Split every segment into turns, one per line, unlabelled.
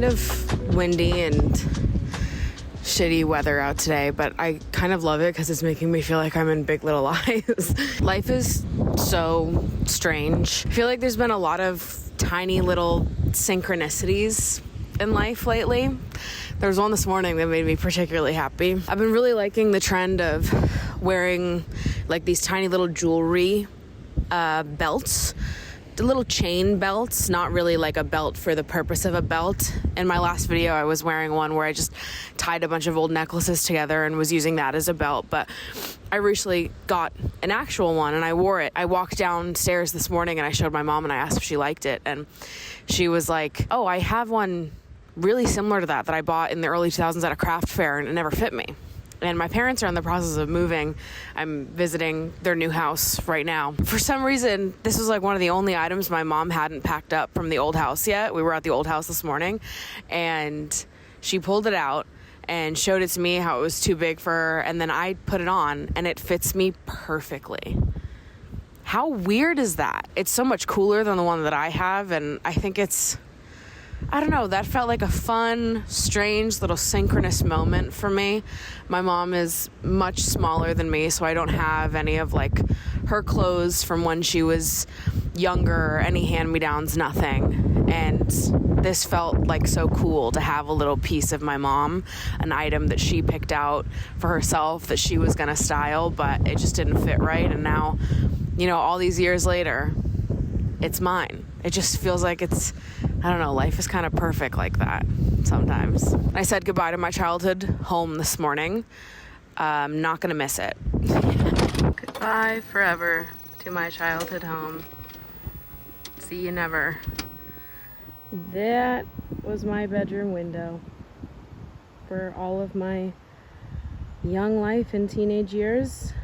kind of windy and shitty weather out today, but I kind of love it because it's making me feel like I'm in Big Little Lies. Life is so strange. I feel like there's been a lot of tiny little synchronicities in life lately. There was one this morning that made me particularly happy. I've been really liking the trend of wearing like these tiny little jewelry belts, the little chain belts, not really like a belt for the purpose of a belt. In my last video, I was wearing one where I just tied a bunch of old necklaces together and was using that as a belt, but I recently got an actual one and I wore it. I walked downstairs this morning and I showed my mom and I asked if she liked it, and she was like, oh, I have one really similar to that I bought in the early 2000s at a craft fair and it never fit me. And my parents are in the process of moving. I'm visiting their new house right now. For some reason, this was like one of the only items my mom hadn't packed up from the old house yet. We were at the old house this morning, and she pulled it out and showed it to me how it was too big for her, and then I put it on, and it fits me perfectly. How weird is that? It's so much cooler than the one that I have, and I think it's... I don't know, that felt like a fun, strange little synchronous moment for me. My mom is much smaller than me, so I don't have any of like her clothes from when she was younger, any hand-me-downs, nothing. And this felt like so cool to have a little piece of my mom, an item that she picked out for herself that she was gonna style, but it just didn't fit right. And now, you know, all these years later, it's mine. It just feels like it's, I don't know, life is kind of perfect like that sometimes. I said goodbye to my childhood home this morning. I'm not gonna miss it. Goodbye forever to my childhood home. See you never. That was my bedroom window for all of my young life and teenage years.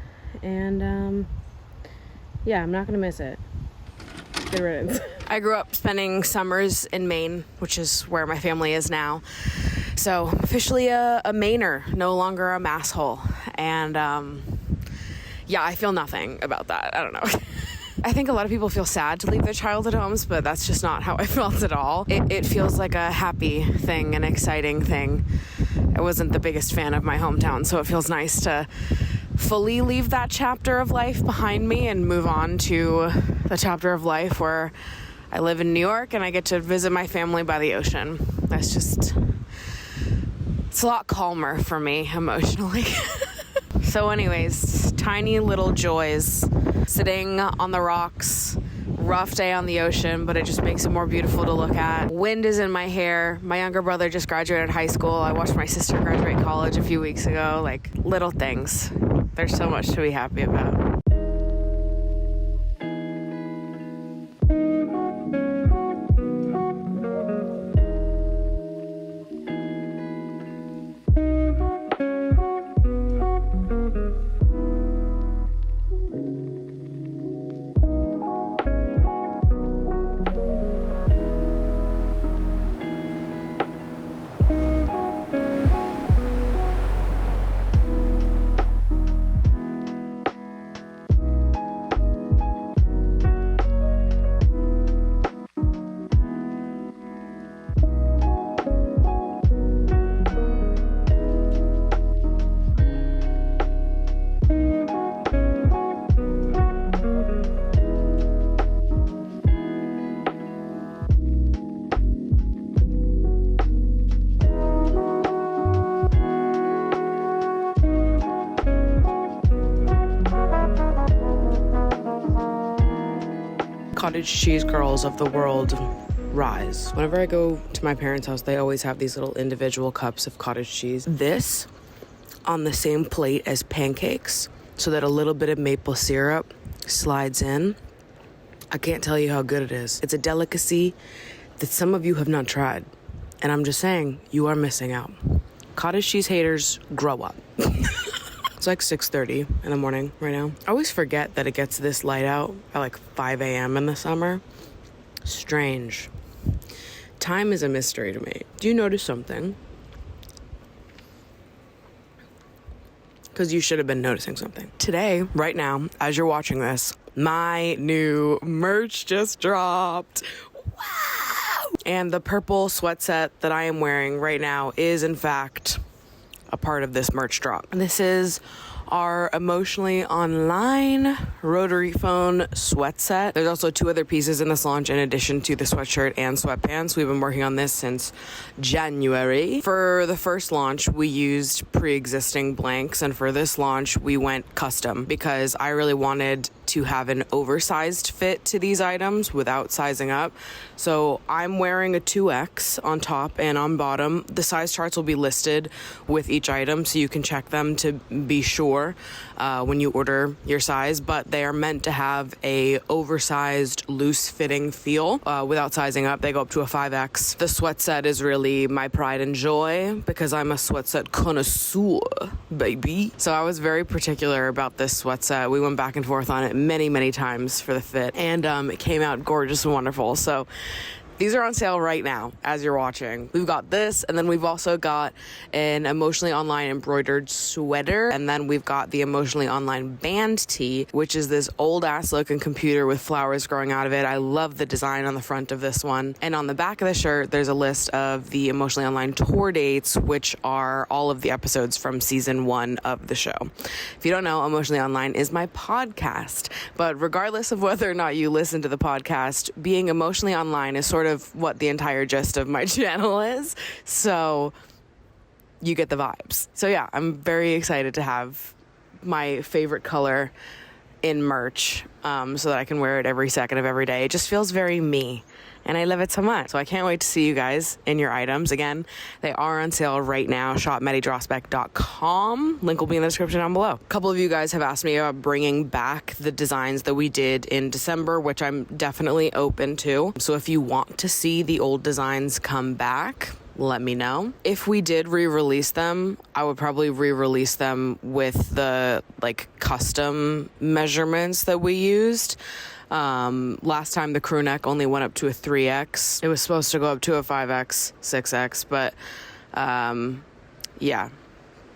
And yeah, I'm not gonna miss it. Good riddance. I grew up spending summers in Maine, which is where my family is now. So officially a Mainer, no longer a masshole. And yeah, I feel nothing about that. I don't know. I think a lot of people feel sad to leave their childhood homes, but that's just not how I felt at all. It feels like a happy thing, an exciting thing. I wasn't the biggest fan of my hometown, so it feels nice to fully leave that chapter of life behind me and move on to the chapter of life where I live in New York and I get to visit my family by the ocean. That's just, it's a lot calmer for me emotionally. So anyways, tiny little joys, sitting on the rocks, rough day on the ocean, but it just makes it more beautiful to look at. Wind is in my hair. My younger brother just graduated high school. I watched my sister graduate college a few weeks ago. Like, little things. There's so much to be happy about. Cottage cheese girls of the world, rise. Whenever I go to my parents' house, they always have these little individual cups of cottage cheese. This on the same plate as pancakes so that a little bit of maple syrup slides in. I can't tell you how good it is. It's a delicacy that some of you have not tried. And I'm just saying, you are missing out. Cottage cheese haters, grow up. It's like 6:30 in the morning right now. I always forget that it gets this light out at like 5 a.m. in the summer. Strange. Time is a mystery to me. Do you notice something? Because you should have been noticing something. Today, right now, as you're watching this, my new merch just dropped. Wow! And the purple sweat set that I am wearing right now is, in fact, a part of this merch drop. This is our Emotionally Online rotary phone sweat set. There's also 2 other pieces in this launch in addition to the sweatshirt and sweatpants. We've been working on this since January. For the first launch, we used pre-existing blanks, and for this launch, we went custom because I really wanted to have an oversized fit to these items without sizing up. So I'm wearing a 2X on top and on bottom. The size charts will be listed with each item so you can check them to be sure when you order your size, but they are meant to have a oversized, loose fitting feel without sizing up. They go up to a 5X. The sweat set is really my pride and joy because I'm a sweat set connoisseur, baby. So I was very particular about this sweat set. We went back and forth on it many times for the fit, and it came out gorgeous and wonderful. So these are on sale right now as you're watching. We've got this, and then we've also got an Emotionally Online embroidered sweater, and then we've got the Emotionally Online band tee, which is this old ass looking computer with flowers growing out of it. I love the design on the front of this one. And on the back of the shirt, there's a list of the Emotionally Online tour dates, which are all of the episodes from season 1 of the show. If you don't know, Emotionally Online is my podcast, but regardless of whether or not you listen to the podcast, being emotionally online is sort of what the entire gist of my channel is. So you get the vibes. So yeah, I'm very excited to have my favorite color in merch so that I can wear it every second of every day. It just feels very me, and I love it so much. So I can't wait to see you guys in your items. Again, they are on sale right now. Shop Dragsbaek.com. Link will be in the description down below. A couple of you guys have asked me about bringing back the designs that we did in December, which I'm definitely open to. So if you want to see the old designs come back, let me know. If we did re-release them, I would probably re-release them with the custom measurements that we used. Last time the crew neck only went up to a 3X. It was supposed to go up to a 5X, 6X, but yeah,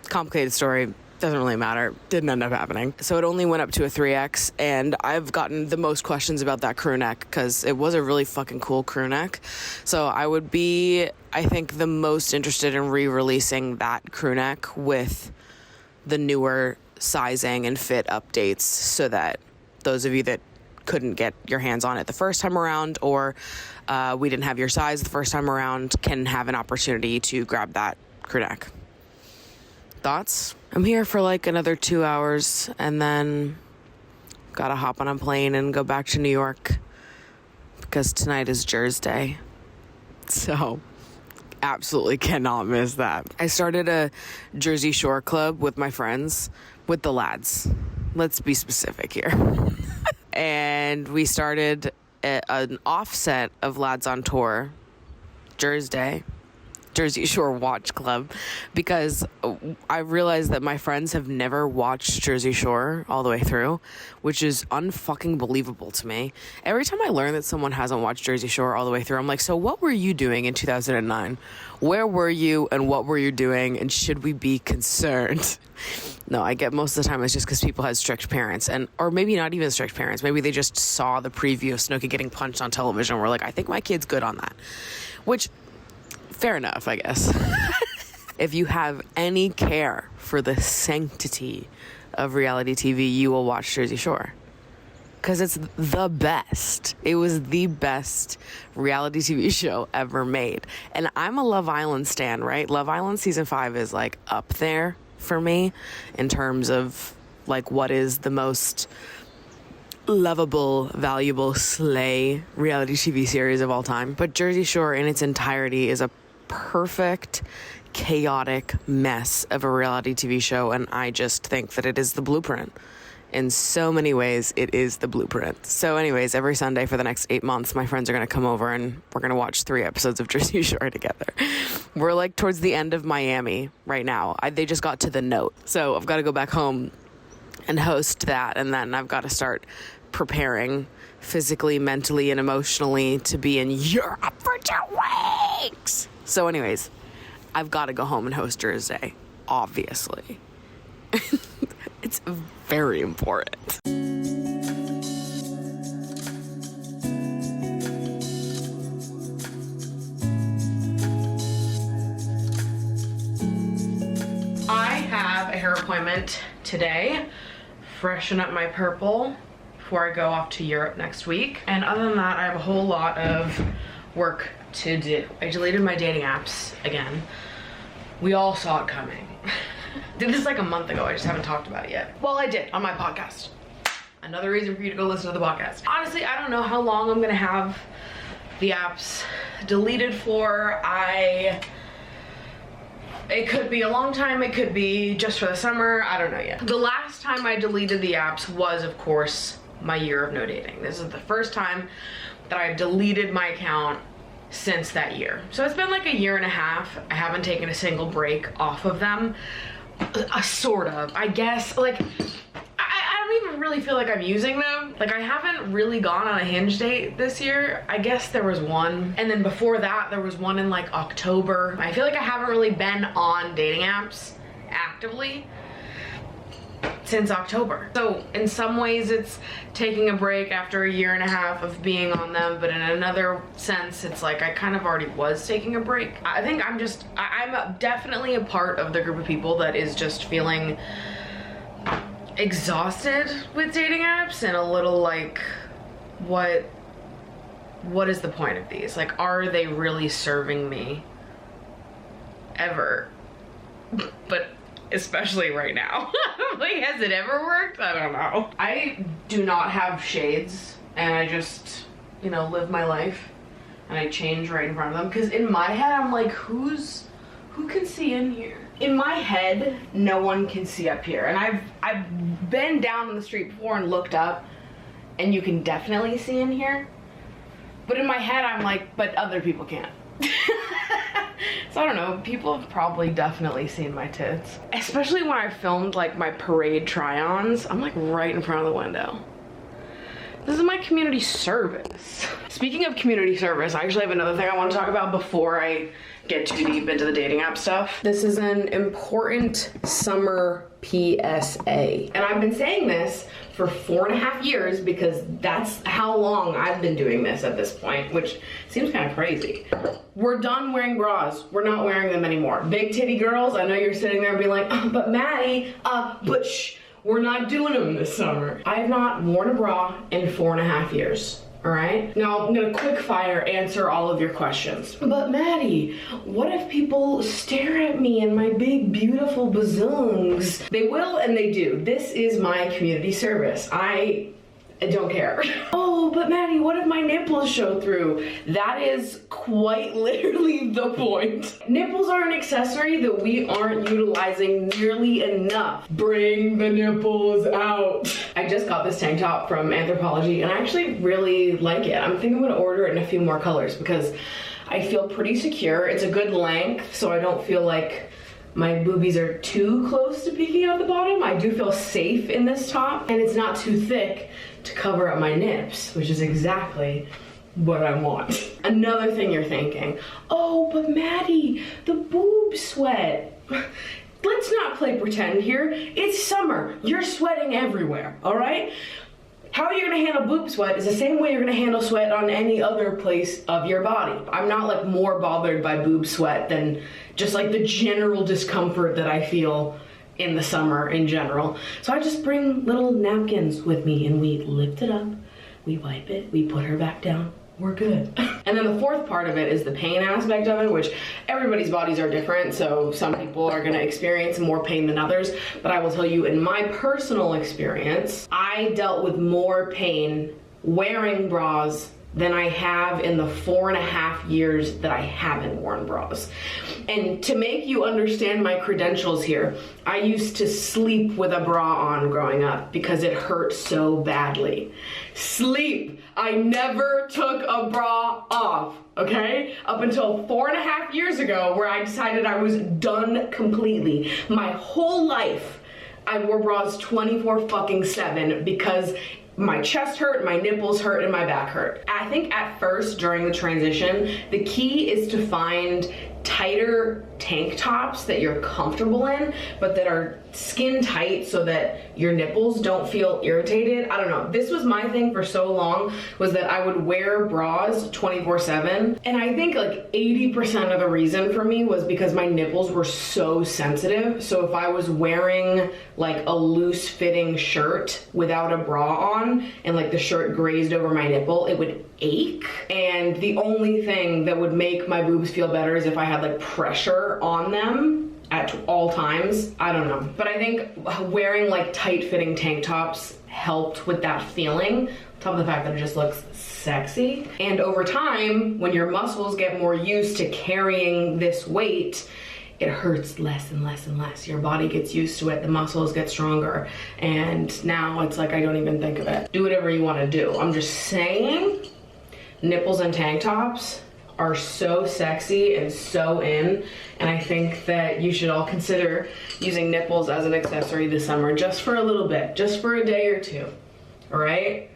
complicated story. Doesn't really matter. Didn't end up happening. So it only went up to a 3X, and I've gotten the most questions about that crew neck because it was a really fucking cool crew neck. So I would be, I think, the most interested in re-releasing that crew neck with the newer sizing and fit updates so that those of you that couldn't get your hands on it the first time around, or we didn't have your size the first time around, can have an opportunity to grab that crew neck. Thoughts? I'm here for another 2 hours, and then gotta hop on a plane and go back to New York because tonight is jerzday. So absolutely cannot miss that. I started a Jersey Shore club with my friends, with the lads. Let's be specific here. And we started an offset of Lads on Tour, jerzday, Jersey Shore Watch Club, because I realized that my friends have never watched Jersey Shore all the way through, which is unfucking believable to me. Every time I learn that someone hasn't watched Jersey Shore all the way through, I'm like, so what were you doing in 2009? Where were you and what were you doing, and should we be concerned? No, I get most of the time it's just because people had strict parents, or maybe not even strict parents. Maybe they just saw the preview of Snooki getting punched on television and were like, I think my kid's good on that. Which, fair enough, I guess. If you have any care for the sanctity of reality TV, you will watch Jersey Shore. Because it's the best. It was the best reality TV show ever made. And I'm a Love Island stan, right? Love Island season 5 is up there for me in terms of what is the most lovable, valuable, slay reality TV series of all time. But Jersey Shore in its entirety is a perfect, chaotic mess of a reality TV show, and I just think that it is the blueprint. In so many ways, it is the blueprint. So anyways, every Sunday for the next 8 months, my friends are going to come over and we're going to watch 3 episodes of Jersey Shore together. We're towards the end of Miami right now. They just got to the note. So I've got to go back home and host that, and then I've got to start preparing physically, mentally, and emotionally to be in Europe for 2 weeks. So anyways, I've got to go home and host jerzday, obviously. It's very important. moment today, freshen up my purple before I go off to Europe next week. And other than that, I have a whole lot of work to do. I deleted my dating apps again. We all saw it coming. Did this like a month ago, I just haven't talked about it yet. Well, I did on my podcast. Another reason for you to go listen to the podcast. Honestly, I don't know how long I'm gonna have the apps deleted for. It could be a long time, it could be just for the summer, I don't know yet. The last time I deleted the apps was, of course, my year of no dating. This is the first time that I've deleted my account since that year. So it's been like a year and a half. I haven't taken a single break off of them. Sort of, I guess. Like, I don't even really feel like I'm using them. Like, I haven't really gone on a Hinge date this year. I guess there was one. And then before that, there was one in like October. I feel like I haven't really been on dating apps actively since October. So in some ways it's taking a break after a year and a half of being on them, but in another sense it's like I kind of already was taking a break. I think I'm definitely a part of the group of people that is just feeling exhausted with dating apps and a little like, what is the point of these? Like, are they really serving me ever? But especially right now. Like, has it ever worked? I don't know. I do not have shades, and I just, you know, live my life, and I change right in front of them. Because in my head, I'm like, who can see in here? In my head, no one can see up here. And I've been down on the street before and looked up, and you can definitely see in here. But in my head, I'm like, but other people can't. So I don't know, people have probably definitely seen my tits. Especially when I filmed like my parade try-ons, I'm like right in front of the window. This is my community service. Speaking of community service, I actually have another thing I want to talk about before I get too deep into the dating app stuff. This is an important summer PSA. And I've been saying this for 4.5 years because that's how long I've been doing this at this point, which seems kind of crazy. We're done wearing bras. We're not wearing them anymore. Big titty girls, I know you're sitting there being like, oh, but Maddie, but shh, we're not doing them this summer. I have not worn a bra in 4.5 years. All right, now I'm gonna quick fire answer all of your questions. But Maddie, what if people stare at me and my big beautiful bazoons? They will and they do. This is my community service. I don't care. Oh, but Maddie, what if my nipples show through? That is quite literally the point. Nipples are an accessory that we aren't utilizing nearly enough. Bring the nipples out. I just got this tank top from Anthropologie and I actually really like it. I'm thinking I'm gonna order it in a few more colors because I feel pretty secure. It's a good length, so I don't feel like my boobies are too close to peeking out the bottom. I do feel safe in this top, and it's not too thick to cover up my nips, which is exactly what I want. Another thing you're thinking, oh, but Maddie, the boob sweat. Let's not play pretend here. It's summer. You're sweating everywhere, all right? How you're gonna handle boob sweat is the same way you're gonna handle sweat on any other place of your body. I'm not like more bothered by boob sweat than just like the general discomfort that I feel in the summer in general. So I just bring little napkins with me and we lift it up, we wipe it, we put her back down, we're good. And then the fourth part of it is the pain aspect of it, which everybody's bodies are different, so some people are gonna experience more pain than others, but I will tell you in my personal experience, I dealt with more pain wearing bras than I have in the 4.5 years that I haven't worn bras. And to make you understand my credentials here, I used to sleep with a bra on growing up because it hurt so badly. Sleep! I never took a bra off, okay? Up until 4.5 years ago where I decided I was done completely. My whole life, I wore bras 24/7 because my chest hurt, my nipples hurt, and my back hurt. I think at first during the transition, the key is to find tighter tank tops that you're comfortable in, but that are skin tight so that your nipples don't feel irritated. I don't know. This was my thing for so long, was that I would wear bras 24/7. And I think like 80% of the reason for me was because my nipples were so sensitive. So if I was wearing like a loose fitting shirt without a bra on and like the shirt grazed over my nipple, it would ache. And the only thing that would make my boobs feel better is if I had like pressure on them at all times. I don't know. But I think wearing like tight fitting tank tops helped with that feeling, on top of the fact that it just looks sexy. And over time, when your muscles get more used to carrying this weight, it hurts less and less and less. Your body gets used to it, the muscles get stronger, and now it's like I don't even think of it. Do whatever you want to do. I'm just saying, nipples and tank tops are so sexy and so in, and I think that you should all consider using nipples as an accessory this summer, just for a little bit, just for a day or two, all right?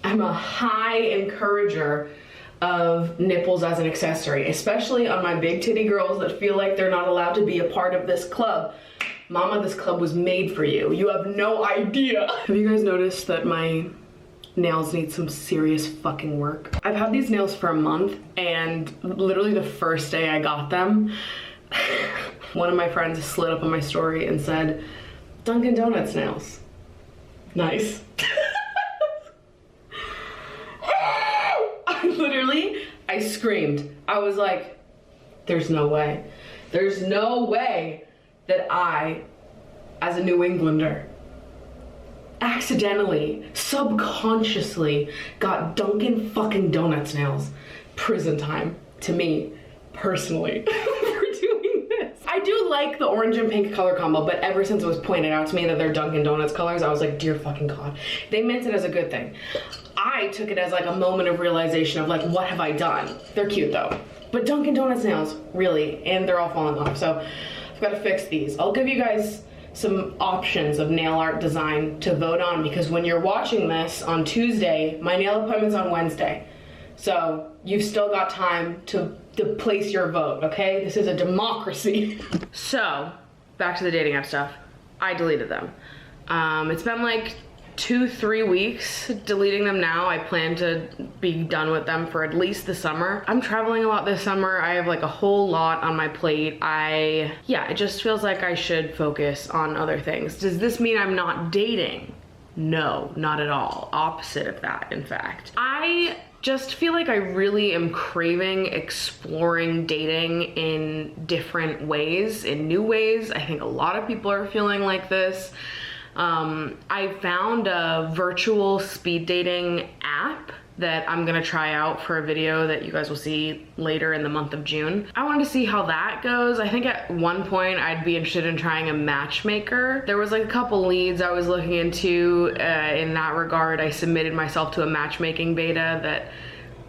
I'm a high encourager of nipples as an accessory, especially on my big titty girls that feel like they're not allowed to be a part of this club. Mama, this club was made for you. You have no idea. Have you guys noticed that my nails need some serious fucking work? I've had these nails for a month, and literally the first day I got them, one of my friends slid up on my story and said, Dunkin' Donuts nails. Nice. I screamed. I was like, there's no way. There's no way that I, as a New Englander, accidentally, subconsciously got Dunkin' fucking Donuts nails. Prison time to me, personally, for doing this. I do like the orange and pink color combo, but ever since it was pointed out to me that they're Dunkin' Donuts colors, I was like, dear fucking God. They meant it as a good thing. I took it as like a moment of realization of like, what have I done? They're cute though. But Dunkin' Donuts nails, really, and they're all falling off. So I've got to fix these. I'll give you guys some options of nail art design to vote on, because when you're watching this on Tuesday, my nail appointment's on Wednesday. So you've still got time to place your vote, okay? This is a democracy. So, back to the dating app stuff. I deleted them. It's been like 2-3 weeks deleting them now. I plan to be done with them for at least the summer. I'm traveling a lot this summer. I have like a whole lot on my plate. Yeah, it just feels like I should focus on other things. Does this mean I'm not dating? No, not at all. Opposite of that, in fact. I just feel like I really am craving exploring dating in different ways, in new ways. I think a lot of people are feeling like this. I found a virtual speed dating app that I'm gonna try out for a video that you guys will see later in the month of June. I wanted to see how that goes. I think at one point I'd be interested in trying a matchmaker. There was like a couple leads I was looking into in that regard. I submitted myself to a matchmaking beta that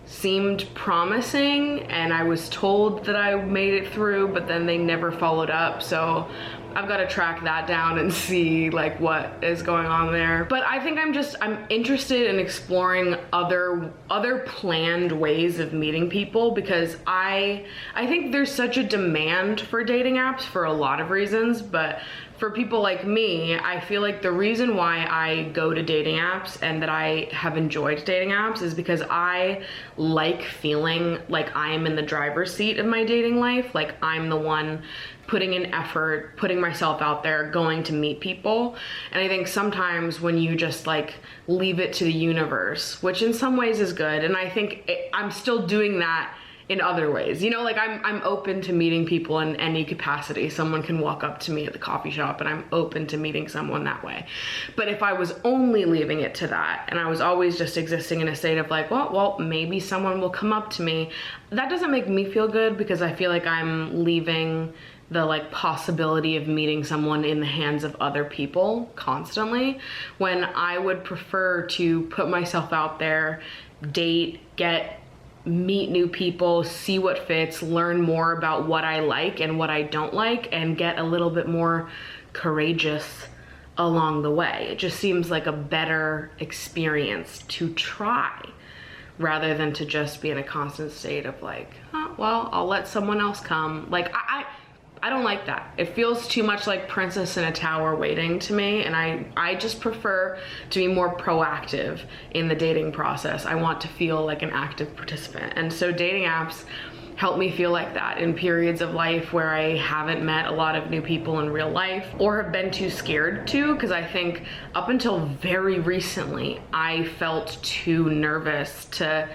seemed promising, and I was told that I made it through, but then they never followed up. So I've got to track that down and see like what is going on there. But I think I'm interested in exploring other planned ways of meeting people, because I think there's such a demand for dating apps for a lot of reasons, but for people like me, I feel like the reason why I go to dating apps and that I have enjoyed dating apps is because I like feeling like I am in the driver's seat of my dating life. Like I'm the one putting in effort, putting myself out there, going to meet people. And I think sometimes when you just like leave it to the universe, which in some ways is good, and I think I'm still doing that in other ways, you know, like I'm open to meeting people in any capacity. Someone can walk up to me at the coffee shop and I'm open to meeting someone that way. But if I was only leaving it to that, and I was always just existing in a state of like, well, maybe someone will come up to me, that doesn't make me feel good, because I feel like I'm leaving the like possibility of meeting someone in the hands of other people constantly, when I would prefer to put myself out there, date, meet new people, see what fits, learn more about what I like and what I don't like, and get a little bit more courageous along the way. It just seems like a better experience to try, rather than to just be in a constant state of like, oh, well, I'll let someone else come. Like, I don't like that. It feels too much like princess in a tower waiting to me, and I just prefer to be more proactive in the dating process. I want to feel like an active participant. And so dating apps help me feel like that in periods of life where I haven't met a lot of new people in real life or have been too scared to, because I think up until very recently, I felt too nervous to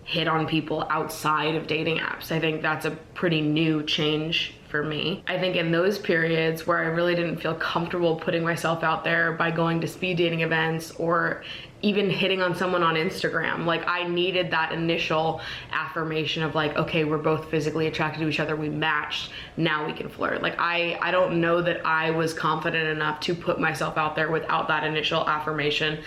hit on people outside of dating apps. I think that's a pretty new change for me. I think in those periods where I really didn't feel comfortable putting myself out there by going to speed dating events or even hitting on someone on Instagram, like I needed that initial affirmation of like, okay, we're both physically attracted to each other, we matched, now we can flirt. Like I don't know that I was confident enough to put myself out there without that initial affirmation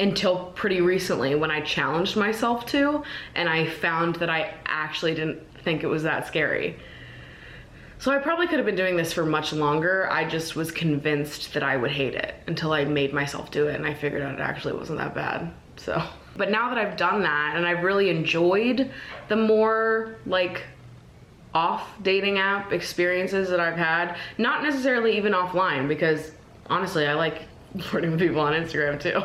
until pretty recently when I challenged myself to, and I found that I actually didn't think it was that scary. So I probably could have been doing this for much longer. I just was convinced that I would hate it until I made myself do it, and I figured out it actually wasn't that bad. So, but now that I've done that and I've really enjoyed the more like off dating app experiences that I've had, not necessarily even offline, because honestly, I like flirting with people on Instagram too.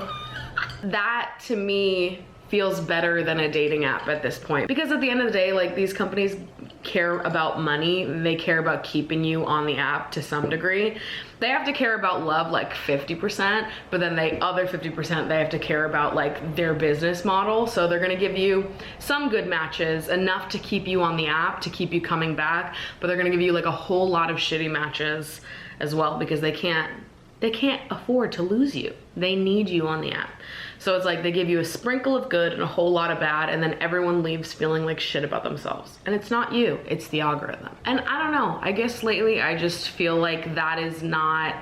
That to me feels better than a dating app at this point, because at the end of the day, like, these companies care about money. They care about keeping you on the app to some degree. They have to care about love like 50%, but then the other 50% they have to care about like their business model. So they're gonna give you some good matches, enough to keep you on the app, to keep you coming back, but they're gonna give you like a whole lot of shitty matches as well, because they can't afford to lose you. They need you on the app. So it's like they give you a sprinkle of good and a whole lot of bad, and then everyone leaves feeling like shit about themselves. And it's not you, it's the algorithm. And I don't know, I guess lately I just feel like that is not,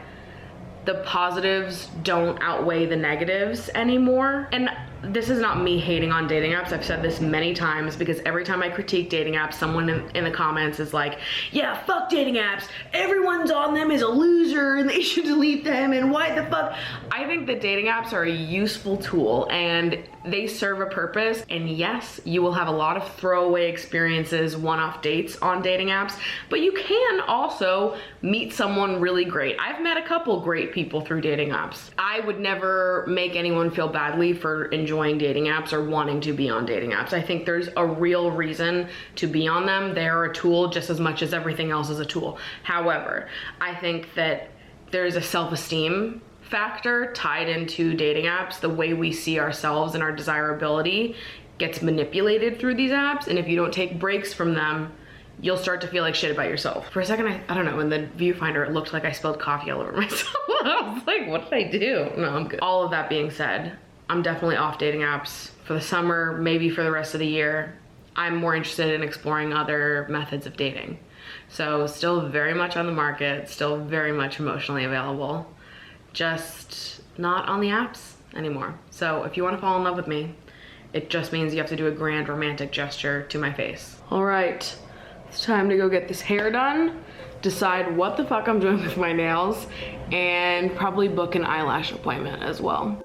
the positives don't outweigh the negatives anymore. And this is not me hating on dating apps. I've said this many times, because every time I critique dating apps, someone in the comments is like, yeah, fuck dating apps. Everyone's on them is a loser and they should delete them, and why the fuck? I think that dating apps are a useful tool and they serve a purpose. And yes, you will have a lot of throwaway experiences, one-off dates on dating apps, but you can also meet someone really great. I've met a couple great people through dating apps. I would never make anyone feel badly for enjoying dating apps or wanting to be on dating apps. I think there's a real reason to be on them. They're a tool just as much as everything else is a tool. However, I think that there's a self-esteem factor tied into dating apps. The way we see ourselves and our desirability gets manipulated through these apps, and if you don't take breaks from them, you'll start to feel like shit about yourself. For a second, I don't know, in the viewfinder, it looked like I spilled coffee all over myself. I was like, what did I do? No, I'm good. All of that being said, I'm definitely off dating apps for the summer, maybe for the rest of the year. I'm more interested in exploring other methods of dating. So still very much on the market, still very much emotionally available, just not on the apps anymore. So if you want to fall in love with me, it just means you have to do a grand romantic gesture to my face. All right, it's time to go get this hair done, decide what the fuck I'm doing with my nails, and probably book an eyelash appointment as well.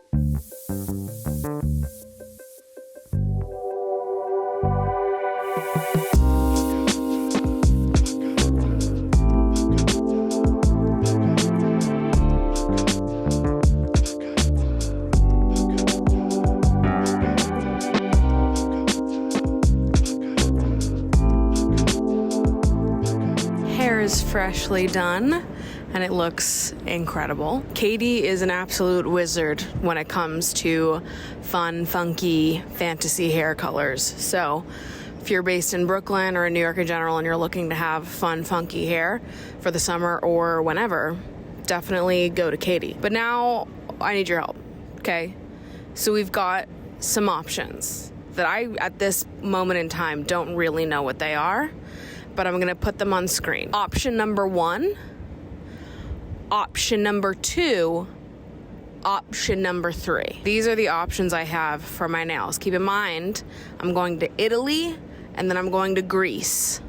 Freshly done, and it looks incredible. Katie is an absolute wizard when it comes to fun, funky, fantasy hair colors. So if you're based in Brooklyn or in New York in general and you're looking to have fun, funky hair for the summer or whenever, definitely go to Katie. But now I need your help, okay? So we've got some options that I, at this moment in time, don't really know what they are, but I'm gonna put them on screen. Option number 1, option number 2, option number 3. These are the options I have for my nails. Keep in mind, I'm going to Italy and then I'm going to Greece.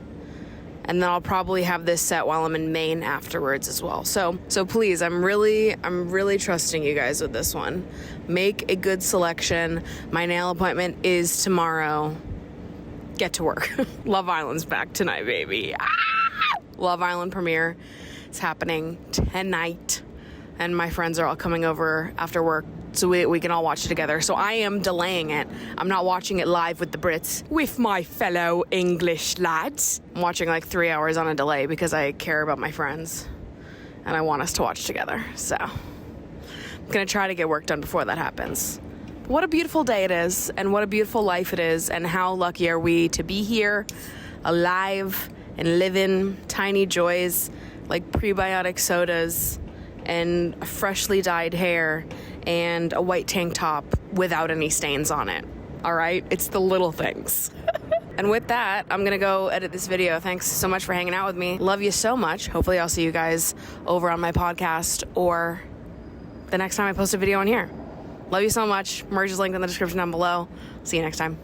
and then I'll probably have this set while I'm in Maine afterwards as well. So please, I'm really trusting you guys with this one. Make a good selection. My nail appointment is tomorrow. Get to work. Love Island's back tonight, baby. Love Island premiere is happening tonight, and my friends are all coming over after work so we can all watch it together. So I am delaying it. I'm not watching it live with the Brits, with my fellow English lads. I'm watching like 3 hours on a delay because I care about my friends and I want us to watch together. So I'm gonna try to get work done before that happens. What a beautiful day it is, and what a beautiful life it is, and how lucky are we to be here, alive and living tiny joys like prebiotic sodas and freshly dyed hair and a white tank top without any stains on it. All right? It's the little things. And with that, I'm gonna go edit this video. Thanks so much for hanging out with me. Love you so much. Hopefully I'll see you guys over on my podcast or the next time I post a video on here. Love you so much. Merge is linked in the description down below. See you next time.